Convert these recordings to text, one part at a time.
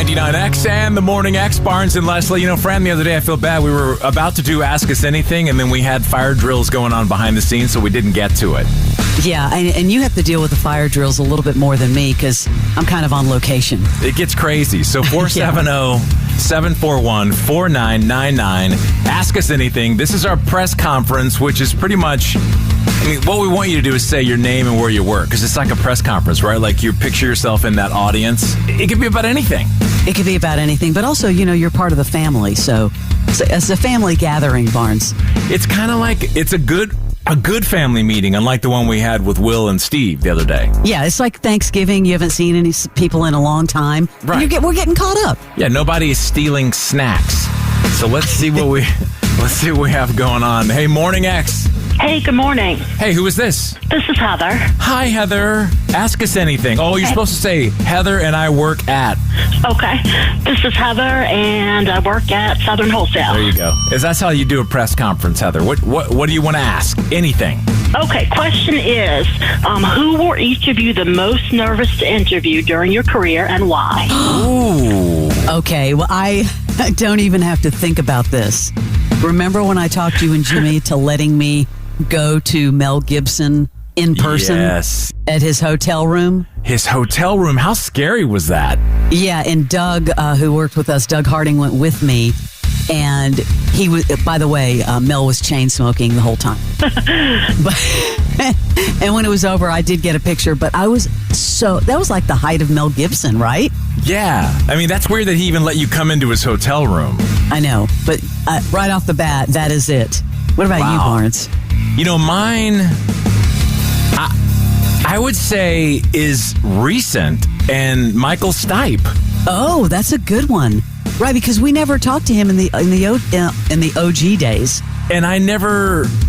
99X and the Morning X, Barnes and Leslie. You know, Fram, the other day I feel bad. We were about to do Ask Us Anything, and then we had fire drills going on behind the scenes, so we didn't get to it. Yeah, and you have to deal with the fire drills a little bit more than me because I'm kind of on location. It gets crazy. So 470-741-4999. Ask Us Anything. This is our press conference, which is pretty much... I mean, what we want you to do is say your name and where you work, because it's like a press conference, right? Like you picture yourself in that audience. It could be about anything. It could be about anything, but also, you know, you're part of the family, so it's a family gathering, Barnes. It's kind of like it's a good family meeting, unlike the one we had with Will and Steve the other day. Yeah, it's like Thanksgiving. You haven't seen any people in a long time. Right. We're getting caught up. Yeah, nobody is stealing snacks. So let's see what we have going on. Hey, Morning X. Hey, good morning. Hey, who is this? This is Heather. Hi, Heather. Ask us anything. Oh, you're supposed to say, Heather and I work at. Okay. This is Heather, and I work at Southern Wholesale. There you go. That's how you do a press conference, Heather. What do you want to ask? Anything. Okay, question is, who were each of you the most nervous to interview during your career, and why? Ooh. Okay, well, I don't even have to think about this. Remember when I talked you and Jimmy to letting me go to Mel Gibson in person at his hotel room? His hotel room? How scary was that? Yeah, and Doug, who worked with us, Doug Harding, went with me. And he was, by the way, Mel was chain smoking the whole time. And when it was over, I did get a picture, but that was like the height of Mel Gibson, right? Yeah. I mean, that's weird that he even let you come into his hotel room. I know, but right off the bat, that is it. What about you, Barnes? You know, mine, I would say, is recent, and Michael Stipe. Oh, that's a good one. Right, because we never talked to him in the OG days. And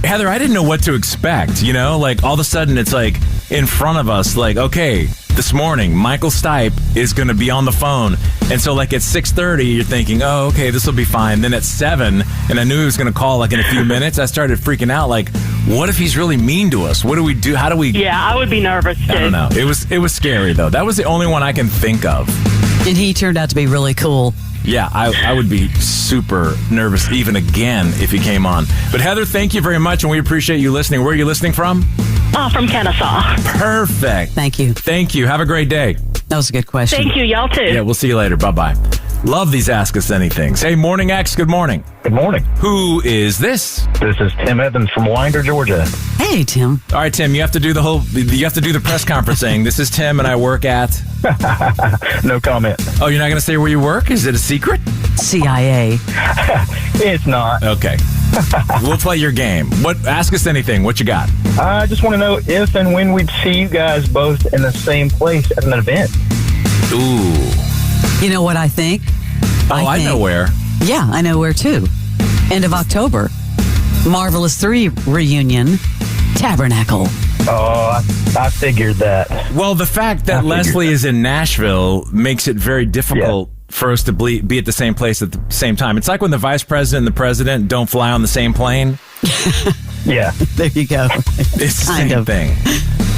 Heather, I didn't know what to expect, you know? Like, all of a sudden, it's like, in front of us, like, okay, this morning, Michael Stipe is going to be on the phone. And so, like, at 6:30, you're thinking, oh, okay, this will be fine. Then at 7, and I knew he was going to call, like, in a few minutes, I started freaking out, like, what if he's really mean to us? What do we do? How do we... Yeah, I would be nervous, too. I don't know. It was scary, though. That was the only one I can think of. And he turned out to be really cool. Yeah, I would be super nervous even again if he came on. But Heather, thank you very much, and we appreciate you listening. Where are you listening from? From Kennesaw. Perfect. Thank you. Thank you. Have a great day. That was a good question. Thank you. Y'all too. Yeah, we'll see you later. Bye-bye. Love these Ask Us Anythings. Hey, Morning X, good morning. Good morning. Who is this? This is Tim Evans from Winder, Georgia. Hey, Tim. All right, Tim, you have to do the press conference saying, this is Tim and I work at... No comment. Oh, you're not going to say where you work? Is it a secret? CIA. It's not. Okay. We'll play your game. Ask us anything. What you got? I just want to know if and when we'd see you guys both in the same place at an event. Ooh. You know what I think? I know where. Yeah, I know where too. End of October. Marvelous 3 reunion. Tabernacle. Oh, I figured that. Well, the fact that Leslie is in Nashville makes it very difficult for us to be at the same place at the same time. It's like when the vice president and the president don't fly on the same plane. Yeah. There you go. It's the same thing.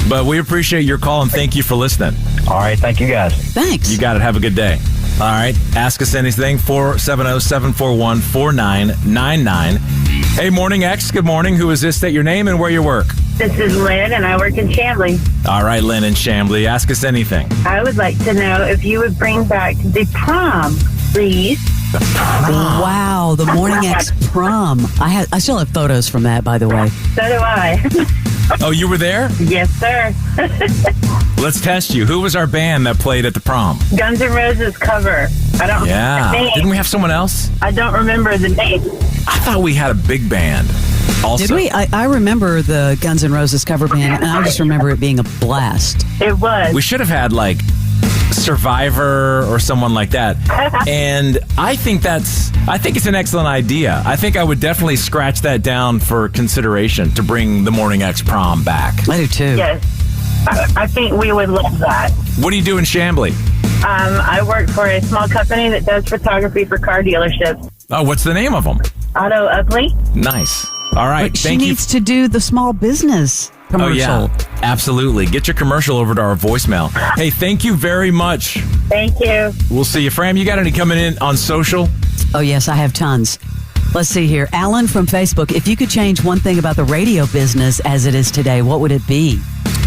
But we appreciate your call and thank you for listening. All right. Thank you, guys. Thanks. You got it. Have a good day. All right. Ask us anything. 470-741-4999. Hey, Morning X. Good morning. Who is this? State your name and where you work. This is Lynn, and I work in Chamblee. All right, Lynn in Chamblee. Ask us anything. I would like to know if you would bring back the prom, please. The prom. Wow, the Morning X prom. I still have photos from that, by the way. So do I. Oh, you were there? Yes, sir. Let's test you. Who was our band that played at the prom? Guns N' Roses cover. I don't remember the name. Didn't we have someone else? I don't remember the name. I thought we had a big band. Also. Did we? I remember the Guns N' Roses cover band, and I just remember it being a blast. It was. We should have had, like, Survivor or someone like that. And I think it's an excellent idea. I think I would definitely scratch that down for consideration to bring the Morning X prom back. I do too. Yes. I think we would love that. What do you do in Chamblee? I work for a small company that does photography for car dealerships. Oh, what's the name of them? Auto Upley. Nice. All right. But she needs to do the small business. commercial. Oh, yeah. Absolutely. Get your commercial over to our voicemail. Hey, thank you very much. Thank you. We'll see you. Fram, you got any coming in on social? Oh, yes, I have tons. Let's see here. Alan from Facebook, if you could change one thing about the radio business as it is today, what would it be?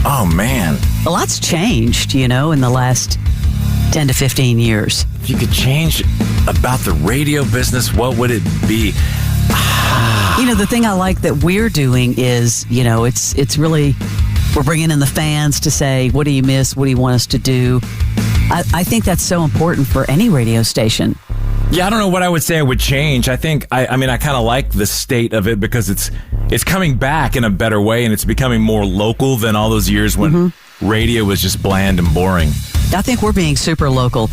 Oh, man. A lot's changed, in the last 10 to 15 years. If you could change about the radio business, what would it be? The thing I like that we're doing is, it's really, we're bringing in the fans to say, what do you miss? What do you want us to do? I think that's so important for any radio station. Yeah, I don't know what I would say I would change. I think, I kind of like the state of it because it's coming back in a better way and it's becoming more local than all those years when radio was just bland and boring. I think we're being super local.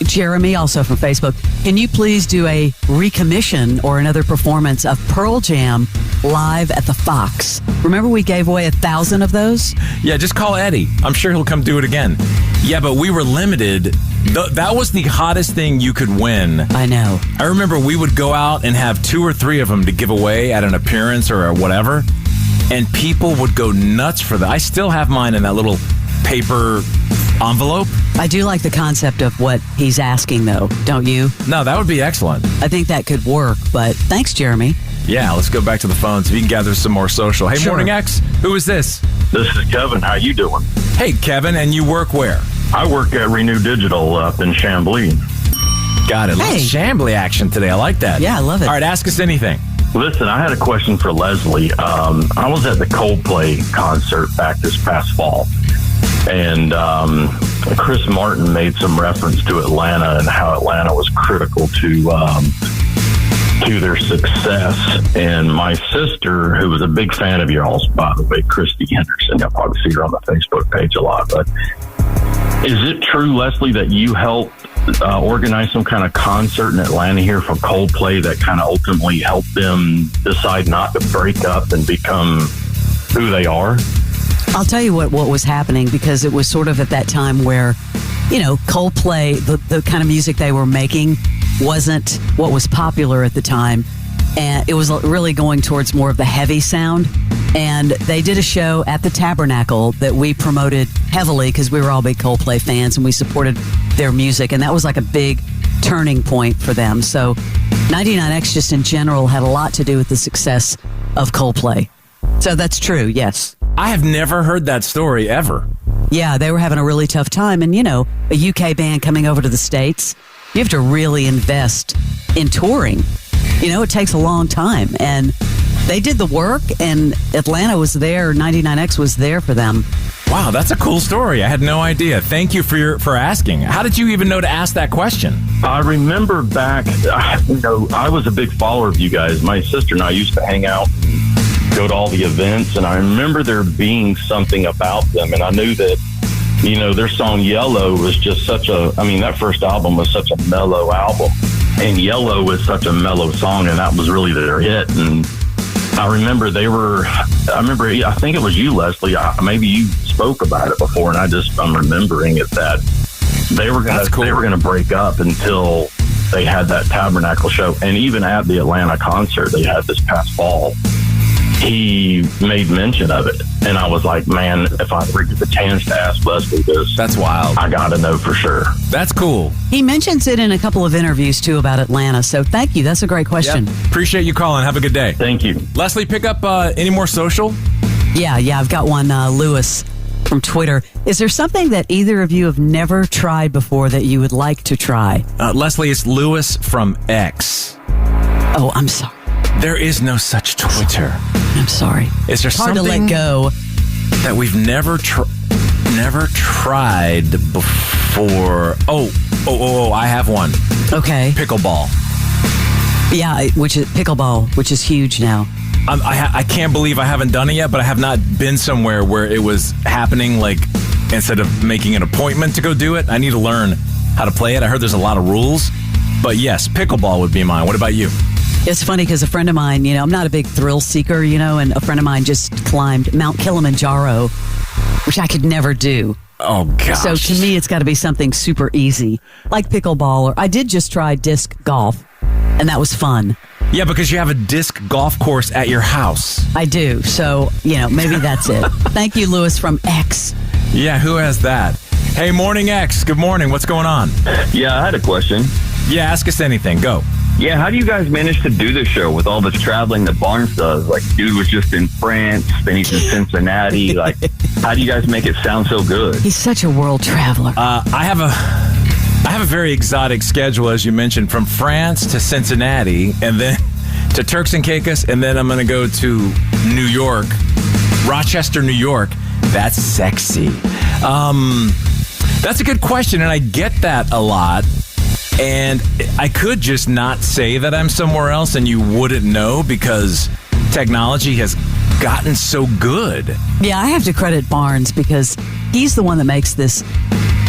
Jeremy, also from Facebook, can you please do a recommission or another performance of Pearl Jam live at the Fox? Remember we gave away 1,000 of those? Yeah, just call Eddie. I'm sure he'll come do it again. Yeah, but we were limited. That was the hottest thing you could win. I know. I remember we would go out and have 2 or 3 of them to give away at an appearance or whatever, and people would go nuts for that. I still have mine in that little paper envelope. I do like the concept of what he's asking, though, don't you? No, that would be excellent. I think that could work, but thanks, Jeremy. Yeah, let's go back to the phones. If you can gather some more social. Hey, sure. Morning X, who is this? This is Kevin. How you doing? Hey, Kevin, and you work where? I work at Renew Digital up in Chamblee. Got it. Hey. Little Chamblee action today. I like that. Yeah, I love it. All right, ask us anything. Listen, I had a question for Leslie. I was at the Coldplay concert back this past fall, and Chris Martin made some reference to Atlanta and how Atlanta was critical to their success. And my sister, who was a big fan of y'all's, by the way, Christy Henderson, you'll probably see her on the Facebook page a lot, but is it true, Leslie, that you helped organize some kind of concert in Atlanta here for Coldplay that kind of ultimately helped them decide not to break up and become who they are? I'll tell you what was happening, because it was sort of at that time where, Coldplay, the kind of music they were making wasn't what was popular at the time. And it was really going towards more of the heavy sound. And they did a show at the Tabernacle that we promoted heavily because we were all big Coldplay fans and we supported their music. And that was like a big turning point for them. So 99X just in general had a lot to do with the success of Coldplay. So that's true, yes. I have never heard that story ever. Yeah, they were having a really tough time. And, a UK band coming over to the States, you have to really invest in touring. It takes a long time. And they did the work, and Atlanta was there. 99X was there for them. Wow, that's a cool story. I had no idea. Thank you for asking. How did you even know to ask that question? I remember back, I was a big follower of you guys. My sister and I used to hang out and go to all the events, and I remember there being something about them, and I knew that, their song Yellow was just that first album was such a mellow album, and Yellow was such a mellow song, and that was really their hit. And I remember I think it was you, Leslie, maybe you spoke about it before, and I'm remembering it, that they were going to break up until they had that Tabernacle show. And even at the Atlanta concert they had this past fall, he made mention of it. And I was like, man, if I ever get the chance to ask Leslie this, that's wild. I got to know for sure. That's cool. He mentions it in a couple of interviews, too, about Atlanta. So thank you. That's a great question. Yep. Appreciate you calling. Have a good day. Thank you. Leslie, pick up any more social? Yeah, I've got one. Lewis from Twitter. Is there something that either of you have never tried before that you would like to try? Leslie, it's Lewis from X. Oh, I'm sorry. There is no such Twitter. I'm sorry. Is there hard something to let go that we've never tried before? Oh, I have one. Okay. Pickleball. Yeah, which is huge now. I can't believe I haven't done it yet, but I have not been somewhere where it was happening, like, instead of making an appointment to go do it. I need to learn how to play it. I heard there's a lot of rules. But yes, pickleball would be mine. What about you? It's funny because a friend of mine, I'm not a big thrill seeker, and a friend of mine just climbed Mount Kilimanjaro, which I could never do. Oh, gosh. So to me, it's got to be something super easy, like pickleball. Or I did just try disc golf, and that was fun. Yeah, because you have a disc golf course at your house. I do. So, maybe that's it. Thank you, Lewis from X. Yeah, who has that? Hey, Morning X. Good morning. What's going on? Yeah, I had a question. Yeah, ask us anything. Go. Yeah, how do you guys manage to do this show with all this traveling that Barnes does? Like, dude was just in France, then he's in Cincinnati. Like, how do you guys make it sound so good? He's such a world traveler. I have a very exotic schedule, as you mentioned, from France to Cincinnati, and then to Turks and Caicos, and then I'm going to go to New York, Rochester, New York. That's sexy. That's a good question, and I get that a lot. And I could just not say that I'm somewhere else and you wouldn't know because technology has gotten so good. Yeah, I have to credit Barnes because he's the one that makes this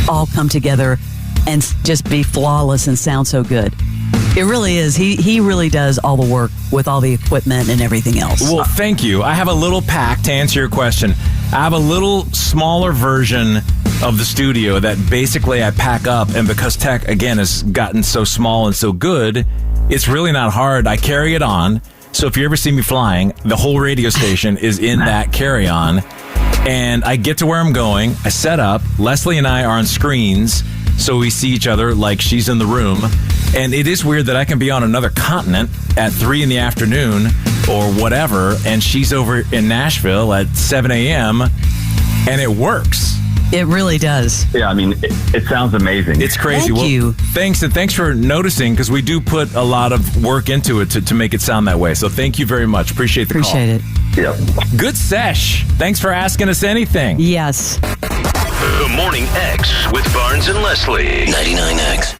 all come together and just be flawless and sound so good. It really is. He really does all the work with all the equipment and everything else. Well, thank you. I have a little pack to answer your question. I have a little smaller version of the studio that basically I pack up, and because tech, again, has gotten so small and so good, it's really not hard. I carry it on. So if you ever see me flying, the whole radio station is in that carry-on, and I get to where I'm going. I set up. Leslie and I are on screens, so we see each other like she's in the room. And it is weird that I can be on another continent at 3 in the afternoon or whatever, and she's over in Nashville at 7 a.m., and it works. It really does. Yeah, I mean, it sounds amazing. It's crazy. Thank you. Thanks, and thanks for noticing, because we do put a lot of work into it to make it sound that way. So thank you very much. Appreciate the call. Appreciate it. Yep. Good sesh. Thanks for asking us anything. Yes. The Morning X with Barnes and Leslie. 99X.